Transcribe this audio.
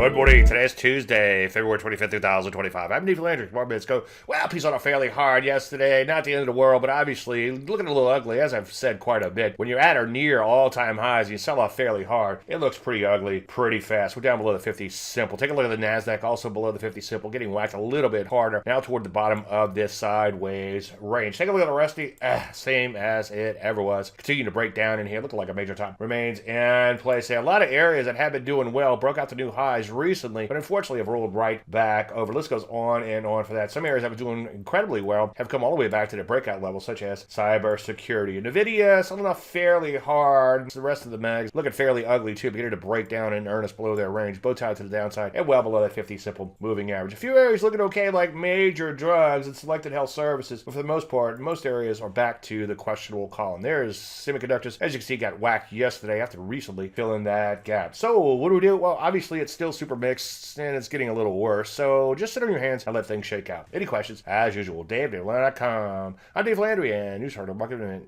Good morning. Today is Tuesday, February 25th, 2025. I'm Landry. More minutes go. Well, peace on a fairly hard yesterday. Not the end of the world, but obviously looking a little ugly, as I've said quite a bit. When you're at or near all-time highs and you sell off fairly hard, it looks pretty ugly pretty fast. We're down below the 50 simple. Take a look at the NASDAQ, also below the 50 simple, getting whacked a little bit harder. Now toward the bottom of this sideways range. Take a look at the Rusty. Same as it ever was. Continuing to break down in here, looking like a major top. Remains in place. A lot of areas that have been doing well broke out to new highs recently, but unfortunately have rolled right back over. List goes on and on for that. Some areas that were doing incredibly well have come all the way back to the breakout level, such as cybersecurity. Nvidia, selling off fairly hard. The rest of the mags looking fairly ugly too, beginning to break down in earnest below their range, both tied to the downside and well below that 50 simple moving average. A few areas looking okay, like major drugs and selected health services, but for the most part, most areas are back to the questionable column. There's semiconductors, as you can see, got whacked yesterday after recently filling that gap. So what do we do? Well, obviously it's still super mixed and it's getting a little worse, so just sit on your hands and let things shake out. Any questions? As usual, Dave, DaveLandry.com. I'm Dave Landry, and News Heard of Market Minute.